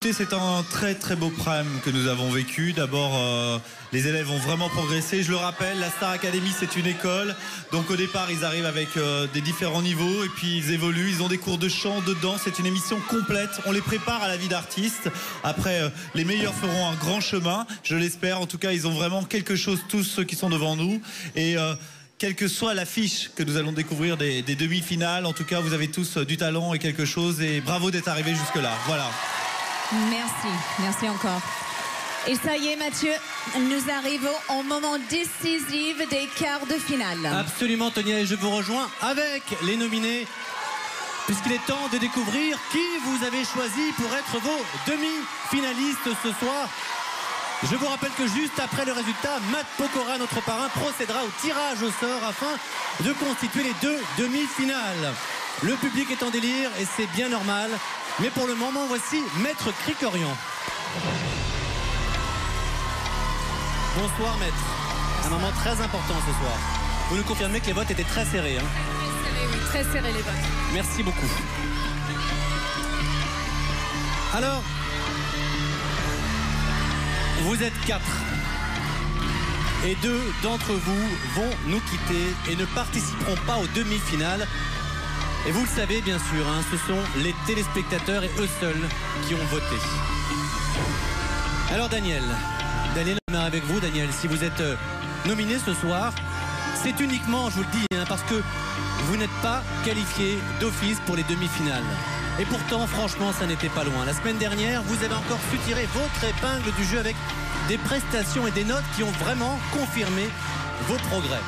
C'est un très très beau prime que nous avons vécu. D'abord, les élèves ont vraiment progressé. Je le rappelle, la Star Academy, c'est une école. Donc au départ, ils arrivent avec des différents niveaux et puis ils évoluent. Ils ont des cours de chant, de danse. C'est une émission complète. On les prépare à la vie d'artiste. Après, les meilleurs feront un grand chemin. Je l'espère. En tout cas, ils ont vraiment quelque chose, tous ceux qui sont devant nous. Et quelle que soit l'affiche que nous allons découvrir des demi-finales, en tout cas, vous avez tous du talent et quelque chose. Et bravo d'être arrivés jusque-là. Voilà. Merci encore. Et ça y est, Mathieu, nous arrivons au moment décisif des quarts de finale. Absolument, Tonia, et je vous rejoins avec les nominés, puisqu'il est temps de découvrir qui vous avez choisi pour être vos demi-finalistes ce soir. Je vous rappelle que juste après le résultat, Matt Pokora, notre parrain, procédera au tirage au sort afin de constituer les deux demi-finales. Le public est en délire et c'est bien normal. Mais pour le moment, voici Maître Krikorian. Bonsoir, Maître. Un moment très important ce soir. Vous nous confirmez que les votes étaient très serrés. Hein? Très serrés, oui, très serrés les votes. Merci beaucoup. Alors, vous êtes 4. Et 2 d'entre vous vont nous quitter et ne participeront pas aux demi-finales. Et vous le savez bien sûr, hein, ce sont les téléspectateurs et eux seuls qui ont voté. Alors Daniel, on est avec vous Daniel, si vous êtes nominé ce soir, c'est uniquement, je vous le dis, hein, parce que vous n'êtes pas qualifié d'office pour les demi-finales. Et pourtant, franchement, ça n'était pas loin. La semaine dernière, vous avez encore su tirer votre épingle du jeu avec des prestations et des notes qui ont vraiment confirmé vos progrès.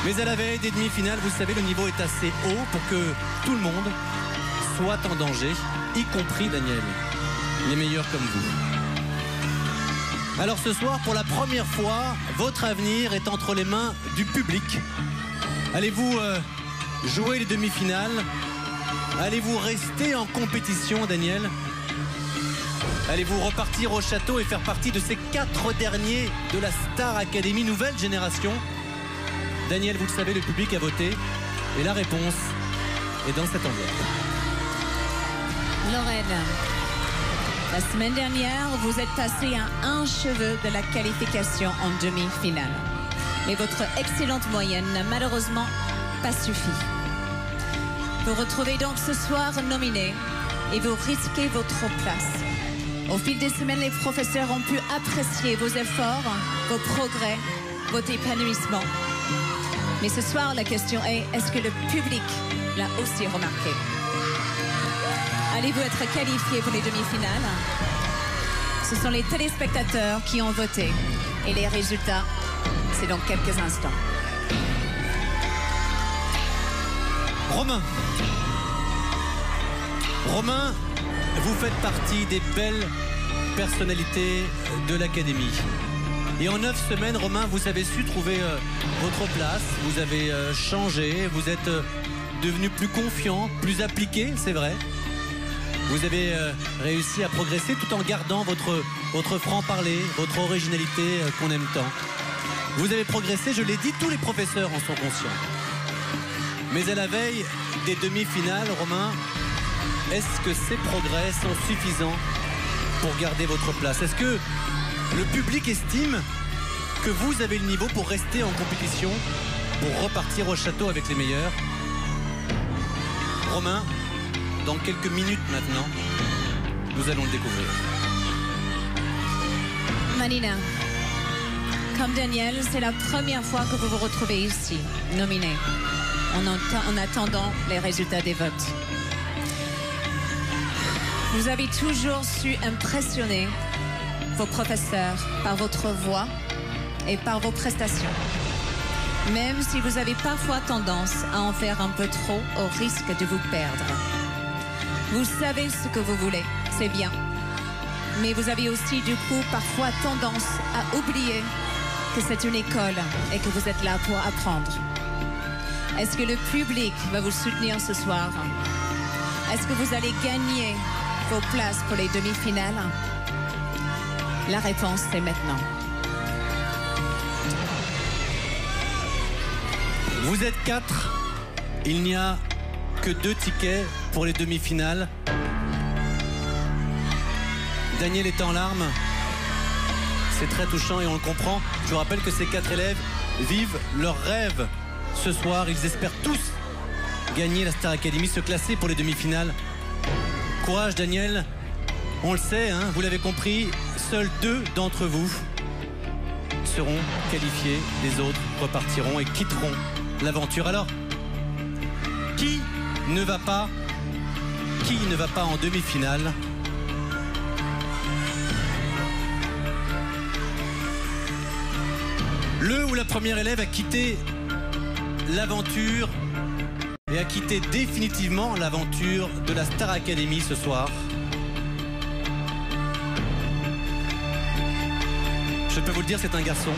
Mais à la veille des demi-finales, vous savez, le niveau est assez haut pour que tout le monde soit en danger, y compris Daniel, les meilleurs comme vous. Alors ce soir, pour la première fois, votre avenir est entre les mains du public. Allez-vous jouer les demi-finales? Allez-vous rester en compétition, Daniel? Allez-vous repartir au château et faire partie de ces 4 derniers de la Star Academy nouvelle génération? Daniel, vous le savez, le public a voté et la réponse est dans cette enveloppe. Lorraine, la semaine dernière, vous êtes passé à un cheveu de la qualification en demi-finale. Mais votre excellente moyenne n'a malheureusement pas suffi. Vous retrouvez donc ce soir nominé et vous risquez votre place. Au fil des semaines, les professeurs ont pu apprécier vos efforts, vos progrès, votre épanouissement. Mais ce soir, la question est, est-ce que le public l'a aussi remarqué? Allez-vous être qualifié pour les demi-finales? Ce sont les téléspectateurs qui ont voté. Et les résultats, c'est dans quelques instants. Romain, vous faites partie des belles personnalités de l'Académie. Et en 9 semaines, Romain, vous avez su trouver votre place, vous avez changé, vous êtes devenu plus confiant, plus appliqué, c'est vrai. Vous avez réussi à progresser tout en gardant votre franc-parler, votre originalité qu'on aime tant. Vous avez progressé, je l'ai dit, tous les professeurs en sont conscients. Mais à la veille des demi-finales, Romain, est-ce que ces progrès sont suffisants pour garder votre place? Est-ce que le public estime que vous avez le niveau pour rester en compétition, pour repartir au château avec les meilleurs? Romain, dans quelques minutes maintenant, nous allons le découvrir. Manina, comme Daniel, c'est la première fois que vous vous retrouvez ici, nominé, en attendant les résultats des votes. Vous avez toujours su impressionner vos professeurs par votre voix et par vos prestations. Même si vous avez parfois tendance à en faire un peu trop au risque de vous perdre. Vous savez ce que vous voulez, c'est bien. Mais vous avez aussi du coup parfois tendance à oublier que c'est une école et que vous êtes là pour apprendre. Est-ce que le public va vous soutenir ce soir? Est-ce que vous allez gagner vos places pour les demi-finales? La réponse, c'est maintenant. Vous êtes 4. Il n'y a que 2 tickets pour les demi-finales. Daniel est en larmes. C'est très touchant et on le comprend. Je vous rappelle que ces 4 élèves vivent leur rêve ce soir. Ils espèrent tous gagner la Star Academy, se classer pour les demi-finales. Courage Daniel. On le sait, hein, vous l'avez compris, seuls 2 d'entre vous seront qualifiés. Les autres repartiront et quitteront l'aventure. Alors, qui ne va pas en demi-finale? Le ou la première élève a quitté l'aventure et a quitté définitivement l'aventure de la Star Academy ce soir. Je peux vous le dire, c'est un garçon.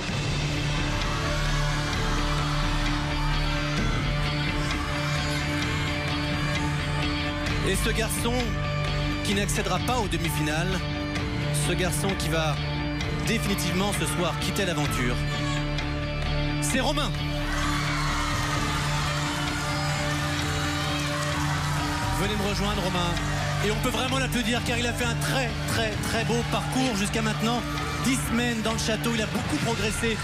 Et ce garçon qui n'accédera pas aux demi-finales, ce garçon qui va définitivement ce soir quitter l'aventure, c'est Romain. Venez me rejoindre, Romain. Et on peut vraiment l'applaudir car il a fait un très beau parcours jusqu'à maintenant. 10 semaines dans le château, il a beaucoup progressé.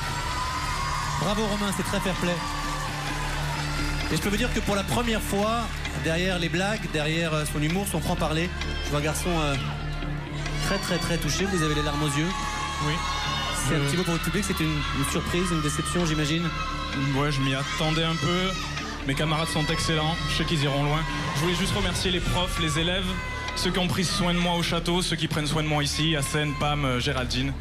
Bravo Romain, c'est très fair play. Et je peux vous dire que pour la première fois, derrière les blagues, derrière son humour, son franc-parler, je vois un garçon très touché. Vous avez les larmes aux yeux. Oui. C'est un petit mot pour votre public, c'était une surprise, une déception, j'imagine. Ouais, je m'y attendais un peu. Mes camarades sont excellents, je sais qu'ils iront loin. Je voulais juste remercier les profs, les élèves, ceux qui ont pris soin de moi au château, ceux qui prennent soin de moi ici, Hassen, Pam, Géraldine.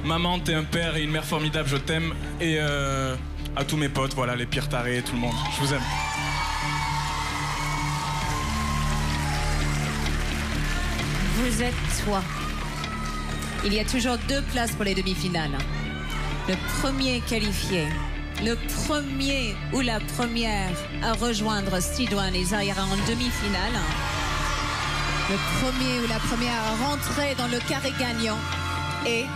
Maman, t'es un père et une mère formidable, je t'aime. Et à tous mes potes, voilà, les pires tarés, tout le monde, je vous aime. Vous êtes toi. Il y a toujours 2 places pour les demi-finales. Le premier qualifié, le premier ou la première à rejoindre Sidoine et Zahira en demi-finale. Le premier ou la première à rentrer dans le carré gagnant. Et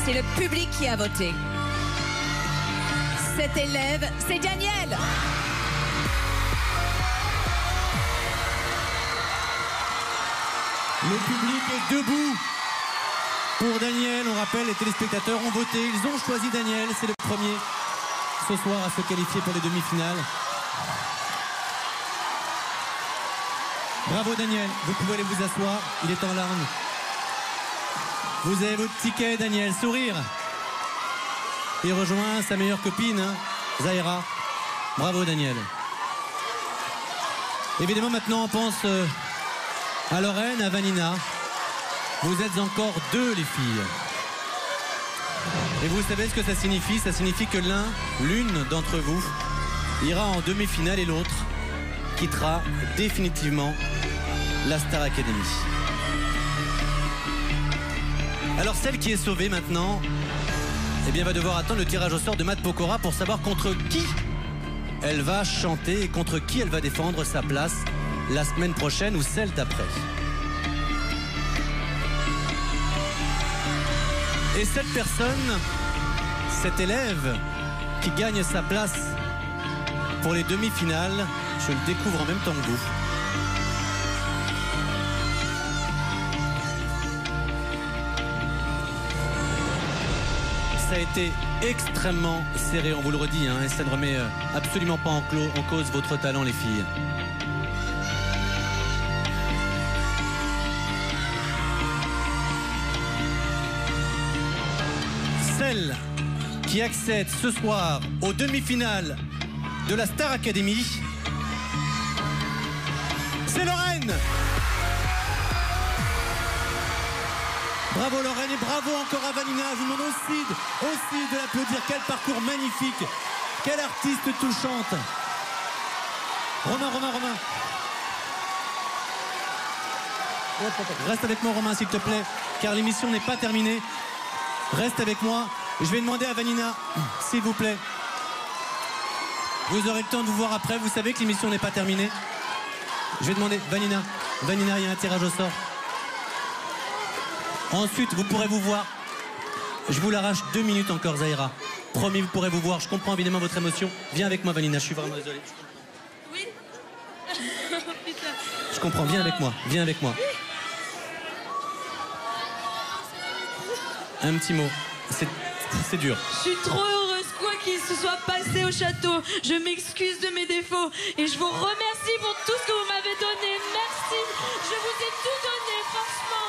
c'est le public qui a voté. Cet élève, c'est Daniel. Le public est debout pour Daniel. On rappelle, les téléspectateurs ont voté. Ils ont choisi Daniel. C'est le premier ce soir à se qualifier pour les demi-finales. Bravo Daniel. Vous pouvez aller vous asseoir. Il est en larmes. Vous avez votre ticket, Daniel. Sourire. Il rejoint sa meilleure copine, hein, Zahira. Bravo Daniel. Évidemment, maintenant, on pense à Lorraine, à Vanina. Vous êtes encore 2, les filles. Et vous savez ce que ça signifie? Ça signifie que l'une d'entre vous ira en demi-finale et l'autre quittera définitivement la Star Academy. Alors celle qui est sauvée maintenant, eh bien, va devoir attendre le tirage au sort de Matt Pokora pour savoir contre qui elle va chanter et contre qui elle va défendre sa place la semaine prochaine ou celle d'après. Et cette personne, cet élève qui gagne sa place pour les demi-finales, je le découvre en même temps que vous. Ça a été extrêmement serré, on vous le redit, hein, et ça ne remet absolument pas en cause votre talent, les filles. Celle qui accède ce soir aux demi-finales de la Star Academy, c'est Lorraine. Bravo Lorraine et bravo encore à Vanina. Je vous demande aussi de l'applaudir. Quel parcours magnifique. Quelle artiste touchante. Romain. Reste avec moi Romain s'il te plaît, car l'émission n'est pas terminée. Reste avec moi. Je vais demander à Vanina, s'il vous plaît. Vous aurez le temps de vous voir après. Vous savez que l'émission n'est pas terminée. Je vais demander, Vanina, il y a un tirage au sort. Ensuite, vous pourrez vous voir. Je vous l'arrache 2 minutes encore, Zahira. Promis, vous pourrez vous voir. Je comprends évidemment votre émotion. Viens avec moi, Vanina. Je suis vraiment désolé. Oui. Je comprends. Viens avec moi. un petit mot. C'est dur. Je suis trop heureuse, quoi qu'il se soit passé au château. Je m'excuse de mes défauts et je vous remercie pour tout ce que vous m'avez donné. Merci. Je vous ai tout donné, franchement.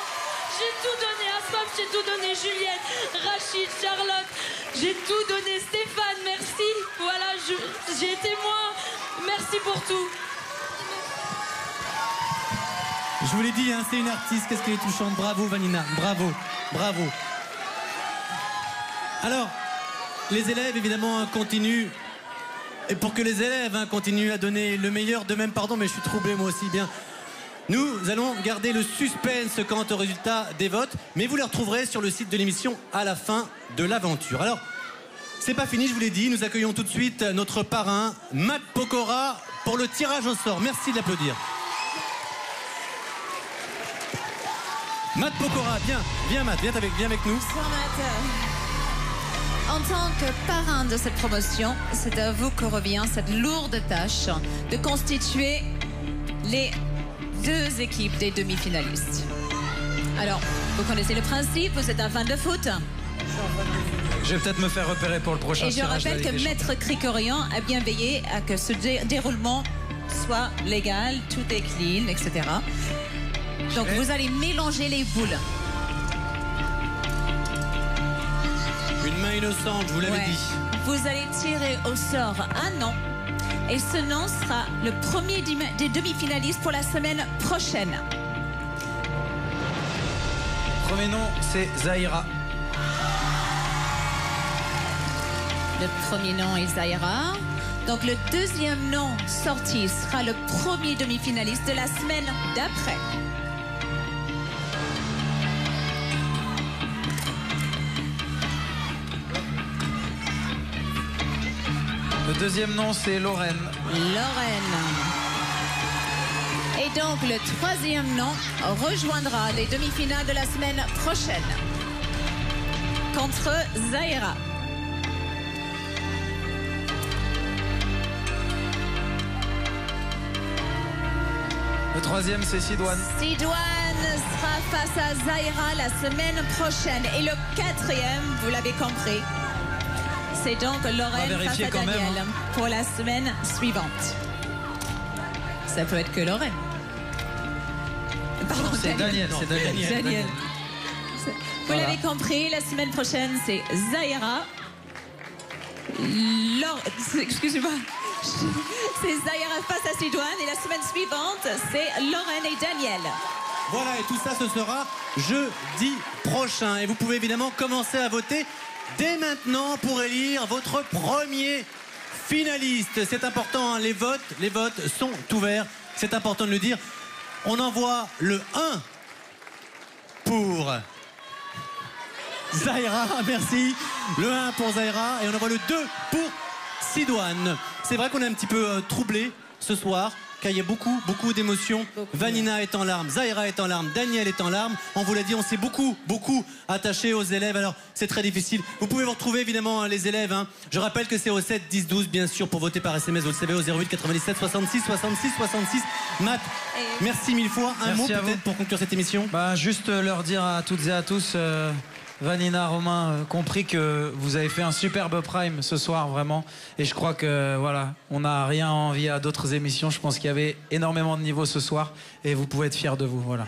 J'ai tout donné à Asmam, j'ai tout donné Juliette, Rachid, Charlotte. J'ai tout donné. Stéphane, merci. Voilà, j'ai été moi. Merci pour tout. Je vous l'ai dit, hein, c'est une artiste. Qu'est-ce qu'elle est touchante. Bravo, Vanina. Bravo. Bravo. Alors, les élèves, évidemment, continuent. Et pour que les élèves continuent à donner le meilleur, de même, pardon, mais je suis troublé moi aussi bien. Nous allons garder le suspense quant au résultat des votes, mais vous les retrouverez sur le site de l'émission à la fin de l'aventure. Alors, c'est pas fini, je vous l'ai dit. Nous accueillons tout de suite notre parrain, Matt Pokora, pour le tirage au sort. Merci de l'applaudir. Matt Pokora, viens Matt, viens avec nous. Bonsoir Matt. En tant que parrain de cette promotion, c'est à vous que revient cette lourde tâche de constituer les deux équipes des demi-finalistes. Alors, vous connaissez le principe, vous êtes un fan de foot. Je vais peut-être me faire repérer pour le prochain Et je tirage. rappelle que Maître Krikorian a bien veillé à que ce déroulement soit légal, tout est clean, etc. Donc vous allez mélanger les boules. Une main innocente, je vous l'avais dit. Vous allez tirer au sort un nom. Et ce nom sera le premier des demi-finalistes pour la semaine prochaine. Premier nom, c'est Zahira. Le premier nom est Zahira. Donc le deuxième nom sorti sera le premier demi-finaliste de la semaine d'après. Le deuxième nom, c'est Lorraine. Lorraine. Et donc le troisième nom rejoindra les demi-finales de la semaine prochaine contre Zahira. Le troisième, c'est Sidoine. Sidoine sera face à Zahira la semaine prochaine. Et le quatrième, vous l'avez compris, c'est donc Lorraine face à Daniel même, pour la semaine suivante. Ça peut être que Lorraine. Pardon, C'est Daniel. Daniel. Vous l'avez compris, la semaine prochaine, c'est Zahira. Excusez-moi. C'est Zahira face à Sidoine. Et la semaine suivante, c'est Lorraine et Daniel. Voilà, et tout ça, ce sera jeudi prochain. Et vous pouvez évidemment commencer à voter dès maintenant pour élire votre premier finaliste. C'est important, hein, les votes sont ouverts. C'est important de le dire. On envoie le 1 pour Zahira, merci. Le 1 pour Zahira et on envoie le 2 pour Sidoine. C'est vrai qu'on est un petit peu troublé ce soir, car il y a beaucoup d'émotions. Vanina est en larmes, Zahira est en larmes, Daniel est en larmes. On vous l'a dit, on s'est beaucoup attaché aux élèves. Alors c'est très difficile. Vous pouvez vous retrouver évidemment les élèves. Hein. Je rappelle que c'est au 7 10 12 bien sûr pour voter par SMS. Vous le savez au 08 97 66 66 66. Matt, merci mille fois. Un mot peut-être pour conclure cette émission. Juste leur dire à toutes et à tous. Vanina, Romain, compris que vous avez fait un superbe prime ce soir, vraiment. Et je crois que, voilà, on n'a rien à envier à d'autres émissions. Je pense qu'il y avait énormément de niveau ce soir. Et vous pouvez être fiers de vous, voilà.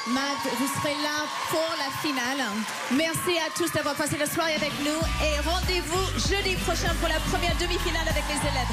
Matt, vous serez là pour la finale. Merci à tous d'avoir passé la soirée avec nous. Et rendez-vous jeudi prochain pour la première demi-finale avec les élèves.